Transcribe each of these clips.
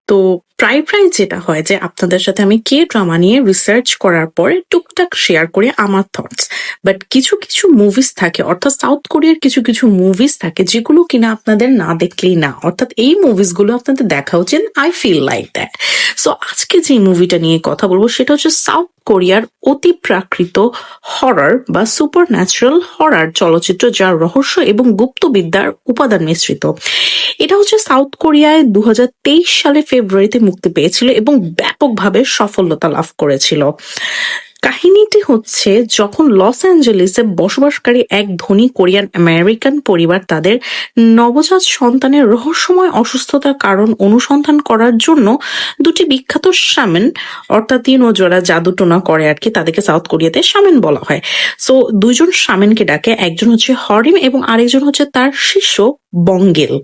তো প্রায় যেটা হয় যে আপনাদের সাথে আমি কে ড্রামা নিয়ে রিসার্চ করার পরে টুকটাক শেয়ার করি আমার থটস। বাট কিছু কিছু মুভিজ থাকে, অর্থাৎ সাউথ কোরিয়ার কিছু কিছু মুভিজ থাকে যেগুলো কিনা আপনাদের না দেখলেই না, অর্থাৎ এই মুভিজগুলো আপনাদের দেখা উচিত। I feel like that. So আজকে যে মুভিটা নিয়ে কথা বলবো সেটা হচ্ছে সাউথ কোরিয়ার অতি প্রাকৃত হরর বা সুপার ন্যাচারাল হরর চলচ্চিত্র, যার রহস্য এবং গুপ্তবিদ্যার উপাদান মিশ্রিত। এটা হচ্ছে সাউথ কোরিয়ায় 2023 সালে ফেব্রুয়ারিতে মুক্তি পেয়েছিল এবং ব্যাপকভাবে সফলতা লাভ করেছিল। কাহিনীটি হচ্ছে যখন লস অ্যাঞ্জেলেসে বসবাসকারী এক ধনী কোরিয়ান আমেরিকান পরিবার তাদের নবজাত সন্তানের রহস্যময় অসুস্থতার কারণ অনুসন্ধান করার জন্য দুটি বিখ্যাত শামেন, অর্থাৎ যারা জাদুটোনা করে আর কি, তাদেরকে সাউথ কোরিয়াতে শামেন বলা হয়। সো দুইজন শামেনকে ডাকে, একজন হচ্ছে হরিম এবং আরেকজন হচ্ছে তার শিষ্য বঙ্গেল।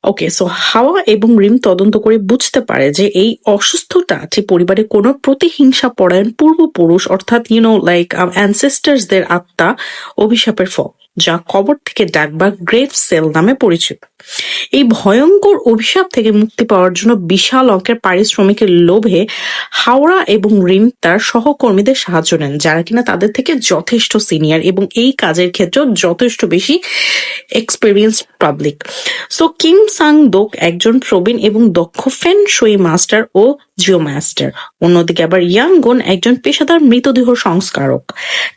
ওকে, সো হাওয়া এবং রিম তদন্ত করে বুঝতে পারে যে এই অসুস্থতা যে পরিবারে কোনো প্রতিহিংসা পরায়ণ পূর্বপুরুষ, অর্থাৎ লাইক অ্যানসেস্টার্সদের আত্মা অভিশাপের ফল, যা কবর থেকে ডাক বা গ্রেভ সেল নামে পরিচিত। এই ভয়ঙ্কর অভিশাপ থেকে মুক্তি পাওয়ার জন্য বিশাল অঙ্কের পারিশ্রমিকের লোভে হাওড়া এবং রিম তার সহকর্মীদের সাহায্য নেন, যারা কিনা তাদের থেকে যথেষ্ট সিনিয়র এবং এই কাজের ক্ষেত্রেও যথেষ্ট বেশি এক্সপিরিয়েন্স পাবলিক। সো কিম সাং দোক একজন প্রবীণ এবং দক্ষ ফেন শুই মাস্টার ও জিও মাস্টার, অন্যদিকে আবার ইয়াংগন একজন পেশাদার মৃতদেহ সংস্কারক।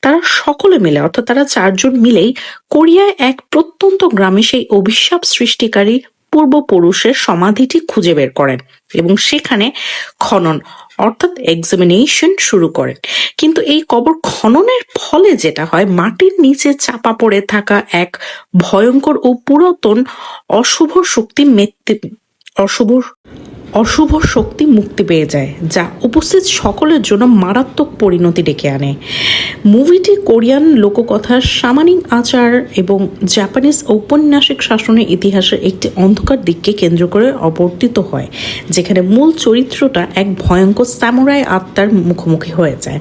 তারা সকলে মিলে, অর্থাৎ তারা চারজন মিলেই কোরিয়ায় এক প্রত্যন্ত গ্রামে সেই অভিশাপ সৃষ্টিকারী পূর্বপুরুষের সমাধিটি খুঁজে বের করেন এবং সেখানে খনন, অর্থাৎ এক্সামিনেশন শুরু করেন। কিন্তু এই কবর খননের ফলে যেটা হয়, মাটির নিচে চাপা পড়ে থাকা এক ভয়ঙ্কর ও পুরাতন অশুভ শক্তি মুক্তি পেয়ে যায়, যা উপস্থিত সকলের জন্য মারাত্মক পরিণতি ডেকে আনে। মুভিটি কোরিয়ান লোককথার সামানিক আচার এবং জাপানিজ ঔপন্যাসিক শাসনের ইতিহাসের একটি অন্ধকার দিককে কেন্দ্র করে অবর্তিত হয়, যেখানে মূল চরিত্রটা এক ভয়ঙ্কর সামুরাই আত্মার মুখোমুখি হয়ে যায়।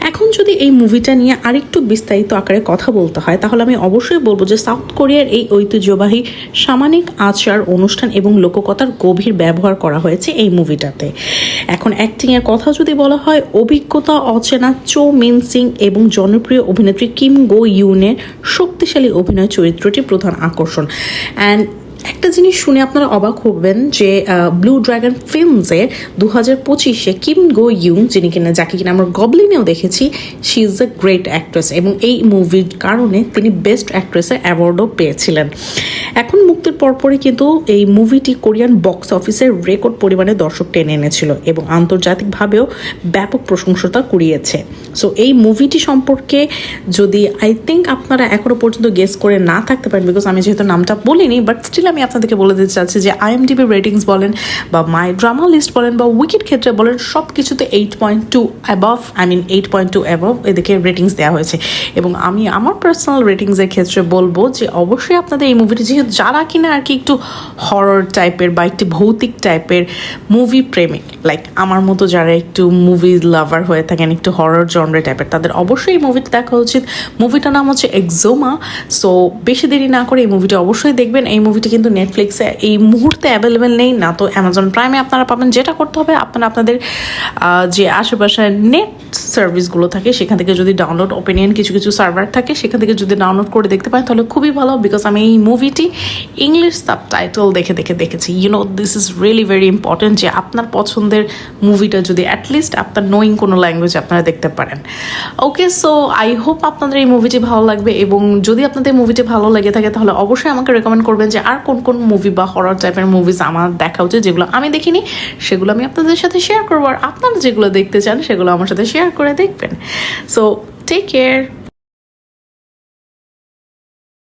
এখন যদি এই মুভিটা নিয়ে আরেকটু বিস্তারিত আকারে কথা বলতে হয়, তাহলে আমি অবশ্যই বলবো যে সাউথ কোরিয়ার এই ঐতিহ্যবাহী সামানিক আচার, অনুষ্ঠান এবং লোককথার গভীর ব্যবহার করা হয়েছে এই মুভিটাতে। এখন অ্যাক্টিং এর কথা যদি বলা হয়, অভিজ্ঞতা অচেনা চো মিন সিং এবং জনপ্রিয় অভিনেত্রী কিম গো ইউনের শক্তিশালী অভিনয় চরিত্রটি প্রধান আকর্ষণ। অ্যান্ড একটা জিনিস শুনে আপনারা অবাক হবেন যে ব্লু ড্রাগন ফিল্মসে 2025-এ কিম গো ইউং, যাকে কিনা আমরা গবলিনেও দেখেছি, she is a great actress এবং এই মুভির কারণে তিনি বেস্ট অ্যাক্ট্রেসের অ্যাওয়ার্ডও পেয়েছিলেন। এখন মুক্তির পরপরই কিন্তু এই মুভিটি কোরিয়ান বক্স অফিসের রেকর্ড পরিমাণে দর্শক টেনে এনেছিল এবং আন্তর্জাতিকভাবেও ব্যাপক প্রশংসা কুড়িয়েছে। সো এই মুভিটি সম্পর্কে যদি আই থিঙ্ক আপনারা এখনো পর্যন্ত গেস করে না থাকতে পারেন, বিকজ আমি যেহেতু নামটা বলিনি, বাট স্টিল আমি আপনাদেরকে বলে দিতে চাচ্ছি যে IMDb রেটিংস বলেন বা মাই ড্রামা লিস্ট বলেন বা উইকেট ক্ষেত্রে বলেন, সব কিছুতে 8.2 অ্যাবভ, 8.2 অ্যাবভ এদিকে রেটিংস দেওয়া হয়েছে। এবং আমি আমার পার্সোনাল রেটিংসের ক্ষেত্রে বলবো যে অবশ্যই আপনাদের এই মুভিটি, যেহেতু যারা কিনা আর কি একটু হরর টাইপের বা একটি ভৌতিক টাইপের মুভি প্রেমিক, লাইক আমার মতো যারা একটু মুভি লাভার হয়ে থাকেন, একটু হরর জনরে টাইপের, তাদের অবশ্যই এই মুভিটা দেখা উচিত। মুভিটার নাম হচ্ছে এক্সোমা। সো বেশি দেরি না করে এই মুভিটা অবশ্যই দেখবেন। এই মুভিটি কিন্তু নেটফ্লিক্সে এই মুহূর্তে অ্যাভেলেবেল নেই, না তো অ্যামাজন প্রাইমে আপনারা পাবেন। যেটা করতে হবে, আপনারা আপনাদের যে আশেপাশে নেট সার্ভিসগুলো থাকে সেখান থেকে যদি ডাউনলোড, ওপিনিয়ন কিছু কিছু সার্ভার থাকে সেখান থেকে যদি ডাউনলোড করে দেখতে পারেন তাহলে খুবই ভালো, বিকজ আমি এই মুভিটি ইংলিশ সাবটাইটেল দেখেছি। This is really very important যে আপনার পছন্দের মুভিটা যদি অ্যাটলিস্ট আপনার নোয়িং কোনো ল্যাঙ্গুয়েজ আপনারা দেখতে পারেন। ওকে, সো আই হোপ আপনাদের এই মুভিটি ভালো লাগবে এবং যদি আপনাদের মুভিটি ভালো লেগে থাকে তাহলে অবশ্যই আমাকে রেকমেন্ড করবেন যে আর কোন কোন মুভি বা হরর টাইপের মুভিজ আমার দেখা উচিত, যেগুলো আমি দেখিনি সেগুলো আমি আপনাদের সাথে শেয়ার করবো, আর আপনারা যেগুলো দেখতে চান সেগুলো আমার সাথে শেয়ার করে দেখবেন। So take care.